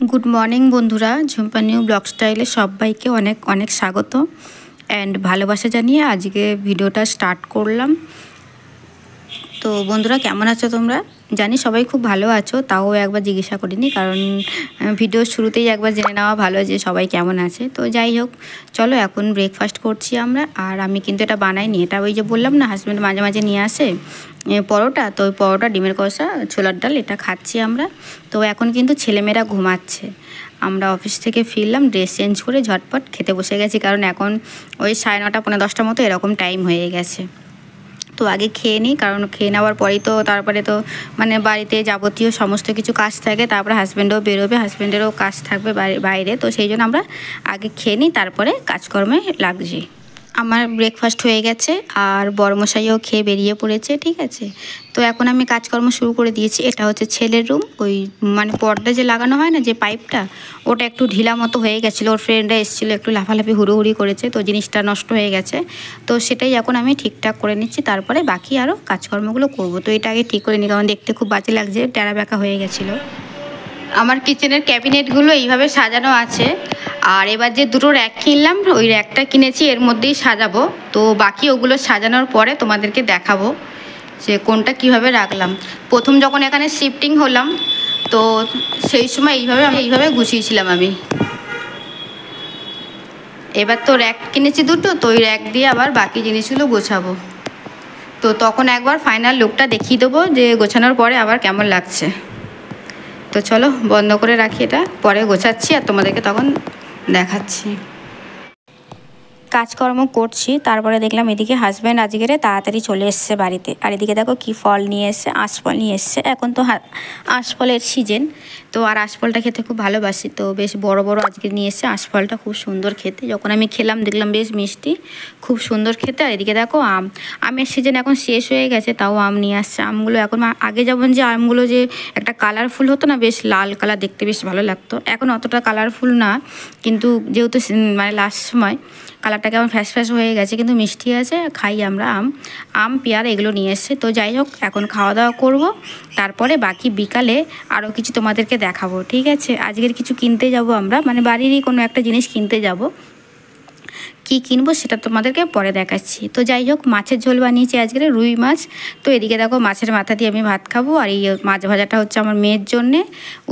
Good morning বন্ধুরা, Jhumpa new blog স্টাইলে সবাইকে অনেক অনেক স্বাগত অ্যান্ড ভালোবাসা জানিয়ে আজকে ভিডিওটা স্টার্ট করলাম। তো বন্ধুরা, কেমন আছো তোমরা? জানি সবাই খুব ভালো আছো, তাও একবার জিজ্ঞাসা করিনি, কারণ ভিডিওর শুরুতেই একবার জেনে নেওয়া ভালো যে সবাই কেমন আছে। তো যাই হোক, চলো এখন ব্রেকফাস্ট করছি আমরা। আর আমি কিন্তু এটা বানাইনি, এটা ওই যে বললাম না, হাজব্যান্ড মাঝে মাঝে নিয়ে আসে পরোটা, তো ওই পরোটা, ডিমের কষা, ছোলার ডাল, এটা খাচ্ছি আমরা। তো এখন কিন্তু ছেলেমেয়েরা ঘুমাচ্ছে, আমরা অফিস থেকে ফিরলাম, ড্রেস চেঞ্জ করে ঝটপট খেতে বসে গেছি, কারণ এখন ওই 9:30 পৌনে 10টার মতো এরকম টাইম হয়ে গেছে। তো আগে খেয়ে নিই, কারণ খেয়ে নেওয়ার পরেই তো তারপরে তো মানে বাড়িতে যাবতীয় সমস্ত কিছু কাজ থাকে, তারপরে হাজব্যান্ডও বেরোবে, হাজব্যান্ডেরও কাজ থাকবে বাইরে। তো সেই জন্য আমরা আগে খেয়ে নিই, তারপরে কাজকর্মে লাগছি। আমার ব্রেকফাস্ট হয়ে গেছে আর বড়মশাইও খেয়ে বেরিয়ে পড়েছে, ঠিক আছে। তো এখন আমি কাজকর্ম শুরু করে দিয়েছি। এটা হচ্ছে ছেলের রুম, ওই মানে পর্দা যে লাগানো হয় না, যে পাইপটা, ওটা একটু ঢিলা মতো হয়ে গেছিলো, ওর ফ্রেন্ডরা এসেছিলো, একটু লাফালাফি হুড়োহুড়ি করেছে, তো জিনিসটা নষ্ট হয়ে গেছে। তো সেটাই এখন আমি ঠিকঠাক করে নিচ্ছি, তারপরে বাকি আরও কাজকর্মগুলো করব। তো এটা আগে ঠিক করে নিই, কারণ দেখতে খুব বাজে লাগছে, টেরা বেঁকা হয়ে গেছিলো। আমার কিচেনের ক্যাবিনেটগুলো এইভাবে সাজানো আছে। আর এবার যে দুটো র্যাক কিনলাম, ওই র্যাকটা কিনেছি, এর মধ্যেই সাজাবো। তো বাকি ওগুলো সাজানোর পরে তোমাদেরকে দেখাবো যে কোনটা কিভাবে রাখলাম। প্রথম যখন এখানে শিফটিং হলাম, তো সেই সময় এইভাবে গুছিয়েছিলাম আমি। এবার তো র্যাক কিনেছি দুটো, তো ওই র্যাক দিয়ে আবার বাকি জিনিসগুলো গোছাবো। তো তখন একবার ফাইনাল লুকটা দেখিয়ে দেবো যে গোছানোর পরে আবার কেমন লাগছে। তো চলো বন্ধ করে রাখি, এটা পরে গোছাচ্ছি আর তোমাদেরকে তখন দেখাচ্ছি। কাজকর্ম করছি, তারপরে দেখলাম এদিকে হাজব্যান্ড আজকের তাড়াতাড়ি চলে এসছে বাড়িতে। আর এদিকে দেখো কি ফল নিয়ে এসছে, আঁশফল নিয়ে এসছে। এখন তো আঁশফলের সিজন, তো আর আঁশফলটা খেতে খুব ভালোবাসি, তো বেশ বড় বড় আজকে নিয়ে এসছে। আঁশফলটা খুব সুন্দর খেতে, যখন আমি খেলাম দেখলাম বেশ মিষ্টি, খুব সুন্দর খেতে। আর এদিকে দেখো আমের সিজন এখন শেষ হয়ে গেছে, তাও আম নিয়ে আসছে। আমগুলো এখন আগে যেমন যে আমগুলো যে একটা কালারফুল হতো না, বেশ লাল কালার, দেখতে বেশ ভালো লাগতো, এখন অতটা কালারফুল না, কিন্তু যেহেতু মানে লাস্ট সময় কালারটা কেমন ফ্যাস ফ্যাস হয়ে গেছে, কিন্তু মিষ্টি আছে, খাই আমরা। আম পেয়ারা এগুলো নিয়ে এসছে। তো যাই হোক, এখন খাওয়া দাওয়া করব, তারপরে বাকি বিকালে আরও কিছু তোমাদেরকে দেখাবো, ঠিক আছে। আজকের কিছু কিনতে যাব আমরা, মানে বাড়িরই কোনো একটা জিনিস কিনতে যাব, কি কিনবো সেটা তোমাদেরকে পরে দেখাচ্ছি। তো যাই হোক, মাছের ঝোল বানিয়েছি আজকে, রুই মাছ। তো এদিকে দেখো মাছের মাথা দিয়ে আমি ভাত খাবো, আর এই মাছ ভাজাটা হচ্ছে আমার মেয়ের জন্যে,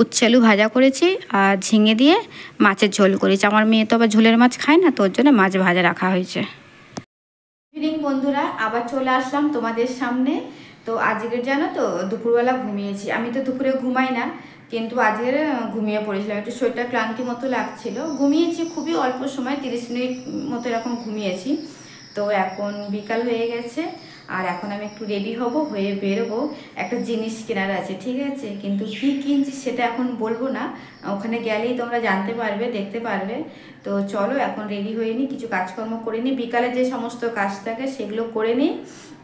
উচ্ছে আলু ভাজা করেছি আর ঝিঙে দিয়ে মাছের ঝোল করেছি। আমার মেয়ে তো আবার ঝোলের মাছ খায় না, তো ওর জন্য মাছ ভাজা রাখা হয়েছে। ইভিনিং বন্ধুরা, আবার চলে আসলাম তোমাদের সামনে। তো আজকের জানো তো, দুপুরবেলা ঘুমিয়েছি। আমি তো দুপুরে ঘুমাই না, কিন্তু আজকের ঘুমিয়ে পড়েছিলাম, একটু শরীরটা ক্লান্তি মতো লাগছিল, ঘুমিয়েছি খুবই অল্প সময়, 30 মিনিট মতো এরকম ঘুমিয়েছি। তো এখন বিকাল হয়ে গেছে, আর এখন আমি একটু রেডি হব, হয়ে বেরোবো। একটা জিনিস কেনার আছে, ঠিক আছে, কিন্তু কি কিনছি সেটা এখন বলবো না, ওখানে গেলেই তোমরা জানতে পারবে, দেখতে পারবে। তো চলো এখন রেডি হয়ে নিই, কিছু কাজকর্ম করে নিই, বিকালে যে সমস্ত কাজ থাকে সেগুলো করে নিই,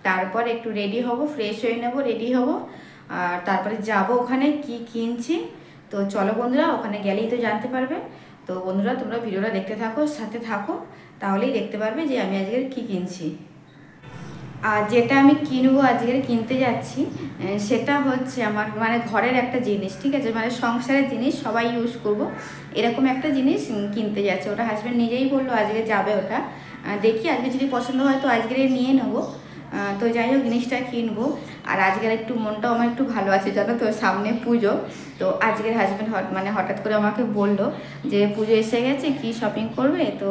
তারপর একটু রেডি হব, ফ্রেশ হয়ে নেব, রেডি হব, আর তারপরে যাব ওখানে কি কিনছি। তো চলো বন্ধুরা, ওখানে গেলেই তো জানতে পারবে। তো বন্ধুরা, তোমরা ভিডিওটা দেখতে থাকো, সাথে থাকো, তাহলেই দেখতে পারবে যে আমি আজকের কি কিনছি। আর যেটা আমি কিনবো, আজকের কিনতে যাচ্ছি, সেটা হচ্ছে আমার মানে ঘরের একটা জিনিস, ঠিক আছে, মানে সংসারের জিনিস, সবাই ইউজ করবো এরকম একটা জিনিস কিনতে যাচ্ছে। ওটা হাজব্যান্ড নিজেই বললো আজকে যাবে ওটা, দেখি আজকে যদি পছন্দ হয় তো আজকের নিয়ে নেবো। তো যাই হোক, জিনিসটা কিনবো। আর আজকের একটু মনটাও আমার একটু ভালো আছে, জানো তো, সামনে পুজো। তো আজকের হাজব্যান্ড মানে হঠাৎ করে আমাকে বললো যে পুজো এসে গেছে, কি শপিং করবে, তো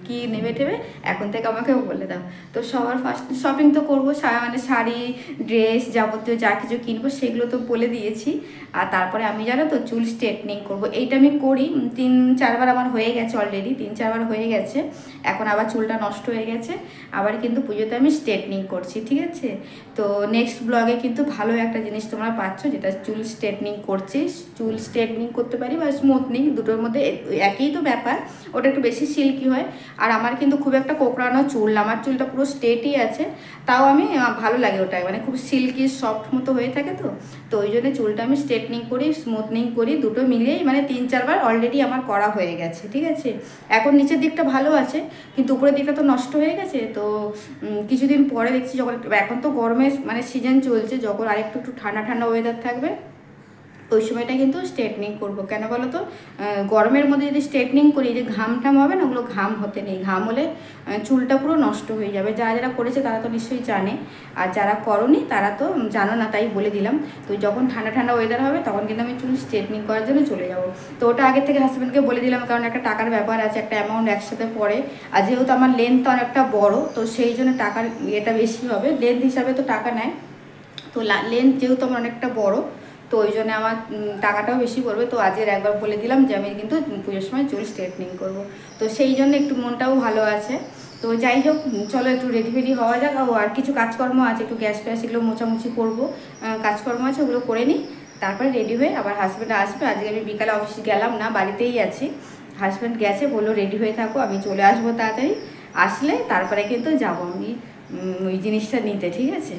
কি নেবে টেবে এখন থেকে আমাকে বলে দাও। তো সবার ফার্স্ট শপিং তো করবো, মানে শাড়ি, ড্রেস, যাবতীয় যা কিছু কিনবো সেগুলো তো বলে দিয়েছি। আর তারপরে আমি জানো তো চুল স্ট্রেটনিং করবো, এইটা আমি করি 3-4 বার আমার হয়ে গেছে, অলরেডি 3-4 বার হয়ে গেছে। এখন আবার চুলটা নষ্ট হয়ে গেছে, আবার কিন্তু পুজোতে আমি স্ট্রেটনিং করছি, ঠিক আছে। তো নেক্সট ব্লগে কিন্তু ভালো একটা জিনিস তোমরা পাচ্ছ, যেটা চুল স্ট্রেটনিং করছি। চুল স্ট্রেটনিং করতে পারি বা স্মুথনিং, দুটোর মধ্যে একই তো ব্যাপার, ওটা একটু বেশি সিল্কি হয়। আর আমার কিন্তু খুব একটা কোঁকড়ানো চুল, আমার চুলটা পুরো স্ট্রেটই আছে, তাও আমি ভালো লাগে ওটা, মানে খুব সিল্কি সফট মতো হয়ে থাকে। তো ওই জন্য চুলটা আমি স্ট্রেটনিং করি, স্মুথনিং করি, দুটো মিলিয়েই মানে 3-4 বার অলরেডি আমার করা হয়ে গেছে, ঠিক আছে। এখন নিচের দিকটা ভালো আছে, কিন্তু উপরের দিকটা তো নষ্ট হয়ে গেছে। তো কিছুদিন পরে দেখছি, যখন এখন তো গরমের মানে সিজন চলছে, যখন আরেকটু ঠান্ডা ঠান্ডা ওয়েদার থাকবে ওই সময়টা কিন্তু স্ট্রেটনিং করবো। কেন বলো তো, গরমের মধ্যে যদি স্ট্রেটনিং করি, যে ঘাম টাম হবে না, ওগুলো ঘাম হতে নেই। ঘাম হলে চুলটা পুরো নষ্ট হয়ে যাবে। যারা যারা করেছে তারা তো নিশ্চয়ই জানে, আর যারা করনি তারা তো জানো না, তাই বলে দিলাম। তো যখন ঠান্ডা ঠান্ডা ওয়েদার হবে তখন কিন্তু আমি চুল স্ট্রেটনিং করার জন্য চলে যাব। তো ওটা আগে থেকে হাজব্যান্ডকে বলে দিলাম, কারণ একটা টাকার ব্যাপার আছে, একটা অ্যামাউন্ট একসাথে পড়ে। আর যেহেতু আমার লেন্থ অনেকটা বড়, তো সেই জন্য টাকার ইয়েটা বেশি হবে। লেন্থ হিসাবে তো টাকা নেয়, তো লেন্থ যেহেতু আমার অনেকটা বড়, তো ওই জন্য আমার টাকাটাও বেশি পড়বে। তো আজের একবার বলে দিলাম যে আমি কিন্তু পুজোর সময় চুল স্ট্রেটনিং করব। তো সেই জন্য একটু মনটাও ভালো আছে। তো যাই হোক, চলো একটু রেডি ফেডি হওয়া যাক। আর কিছু কাজকর্ম আছে, একটু গ্যাস ফ্যাস এগুলো মোছামুছি করবো, কাজকর্ম আছে, ওগুলো করে নিই। তারপরে রেডি হয়ে আবার হাজব্যান্ড আসবে। আজকে আমি বিকালে অফিসে গেলাম না, বাড়িতেই আছি। হাজব্যান্ড গেছে, বললো রেডি হয়ে থাকো, আমি চলে আসবো তাড়াতাড়ি। আসলে তারপরে কিন্তু যাবো আমি ওই জিনিসটা নিতে, ঠিক আছে?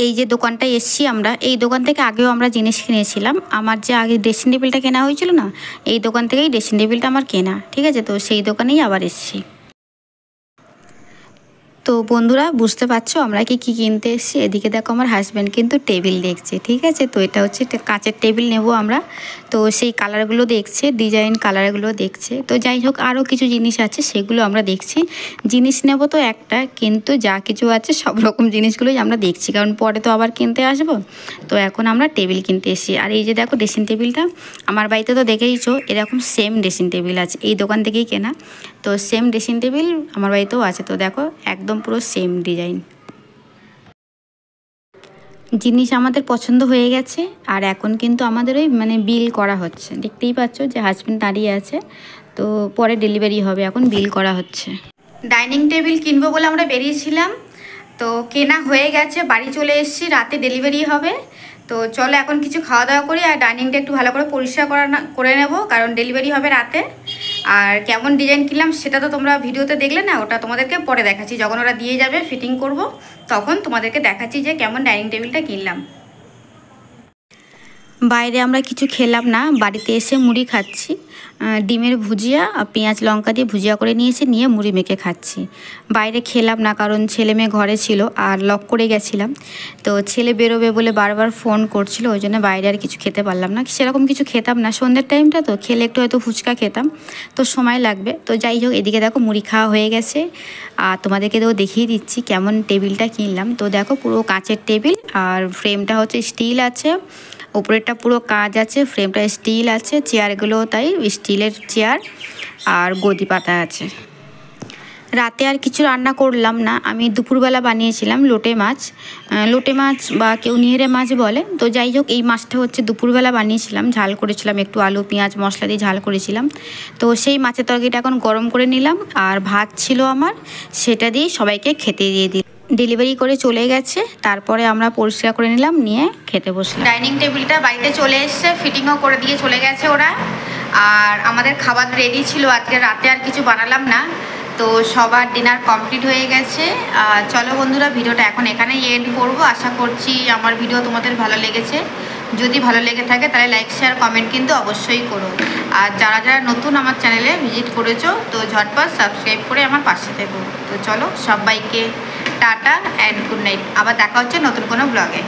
এই যে দোকানটায় এসছি আমরা, এই দোকান থেকে আগেও আমরা জিনিস কিনেছিলাম। আমার যে আগে ড্রেসিং টেবিলটা কেনা হয়েছিল না, এই দোকান থেকেই ড্রেসিং টেবিলটা আমার কেনা, ঠিক আছে? তো সেই দোকানেই আবার এসছি। তো বন্ধুরা, বুঝতে পারছো আমরা কি কিনতে এসেছি? এদিকে দেখো আমার হাজব্যান্ড কিন্তু টেবিল দেখছে, ঠিক আছে? তো এটা হচ্ছে কাঁচের টেবিল নেব আমরা। তো সেই কালারগুলো দেখছে, ডিজাইন কালারগুলো দেখছে। তো যাই হোক, আরও কিছু জিনিস আছে, সেগুলো আমরা দেখছি। জিনিস নেব তো একটা, কিন্তু যা কিছু আছে সব রকম জিনিসগুলোই আমরা দেখছি, কারণ পরে তো আবার কিনতে আসবো। তো এখন আমরা টেবিল কিনতে এসেছি। আর এই যে দেখো ড্রেসিং টেবিলটা, আমার বাড়িতে তো দেখেইছো এরকম সেম ড্রেসিং টেবিল আছে, এই দোকান থেকেই কেনা। তো সেম ড্রেসিং টেবিল আমার বাড়িতেও আছে। তো দেখো একদম পুরো সেম ডিজাইন। জিনিস আমাদের পছন্দ হয়ে গেছে, আর এখন কিন্তু আমাদের ওই বিল করা হচ্ছে। দেখতেই পাচ্ছ যে হাজব্যান্ড দাঁড়িয়ে আছে, তো পরে ডেলিভারি হবে, এখন বিল করা হচ্ছে। ডাইনিং টেবিল কিনবো বলে আমরা বেরিয়েছিলাম, তো কেনা হয়ে গেছে, বাড়ি চলে এসেছি, রাতে ডেলিভারি হবে। তো চলো এখন কিছু খাওয়া দাওয়া করি, আর ডাইনিংটা একটু ভালো করে পরিষ্কার করে নেব, কারণ ডেলিভারি হবে রাতে। আর কেমন ডিজাইন কিনলাম সেটা তো তোমরা ভিডিওতে দেখলে না, ওটা তোমাদেরকে পরে দেখাচ্ছি। যখন ওরা দিয়ে যাবে ফিটিং করব, তখন তোমাদেরকে দেখাচ্ছি যে কেমন ডাইনিং টেবিলটা কিনলাম। বাইরে আমরা কিছু খেলাম না, বাড়িতে এসে মুড়ি খাচ্ছি। ডিমের ভুজিয়া আর পেঁয়াজ লঙ্কা দিয়ে ভুজিয়া করে নিয়ে মুড়ি মেখে খাচ্ছি। বাইরে খেলাম না, কারণ ছেলে মেয়ে ঘরে ছিল আর লক করে গেছিলাম। তো ছেলে বেরোবে বলে বারবার ফোন করছিল, ওই জন্য বাইরে আর কিছু খেতে পারলাম না। সেরকম কিছু খেতাম না, সন্ধ্যের টাইমটা তো, খেলে একটু হয়তো ফুচকা খেতাম, তো সময় লাগবে। তো যাই হোক, এদিকে দেখো মুড়ি খাওয়া হয়ে গেছে। আর তোমাদেরকে তো দেখিয়ে দিচ্ছি কেমন টেবিলটা কিনলাম। তো দেখো পুরো কাঁচের টেবিল, আর ফ্রেমটা হচ্ছে স্টিল আছে, উপরেরটা পুরো কাঁচ আছে, ফ্রেমটা স্টিল আছে, চেয়ারগুলো তাই স্টিলের চেয়ার, আর গদি পাতা আছে। রাতে আর কিছু রান্না করলাম না, আমি দুপুরবেলা বানিয়েছিলাম লোটে মাছ বা কেউ নিহেরে মাছ বলে। তো যাই হোক, এই মাছটা হচ্ছে দুপুরবেলা বানিয়েছিলাম, ঝাল করেছিলাম, একটু আলু পেঁয়াজ মশলা দিয়ে ঝাল করেছিলাম। তো সেই মাছের তরকারিটা এখন গরম করে নিলাম, আর ভাত ছিল আমার, সেটা দিয়ে সবাইকে খেতে দিয়ে দিই। ডেলিভারি করে চলে গেছে, তারপরে আমরা পরিষ্কার করে নিলাম, নিয়ে খেতে বসলাম। ডাইনিং টেবিলটা বাড়িতে চলে এসছে, ফিটিংও করে দিয়ে চলে গেছে ওরা। আর আমাদের খাবার রেডি ছিল, আজকে রাতে আর কিছু বানালাম না। তো সবার ডিনার কমপ্লিট হয়ে গেছে। চলো বন্ধুরা, ভিডিওটা এখন এখানেই এন্ড করবো। আশা করছি আমার ভিডিও তোমাদের ভালো লেগেছে। যদি ভালো লেগে থাকে তাহলে লাইক শেয়ার কমেন্ট কিন্তু অবশ্যই করো। আর যারা যারা নতুন আমার চ্যানেলে ভিজিট করেছো, তো ঝটপট সাবস্ক্রাইব করে আমার পাশে থেকো। তো চলো সবাইকে টাটা অ্যান্ড গুড নাইট। আবার দেখা হচ্ছে নতুন কোনো ব্লগে।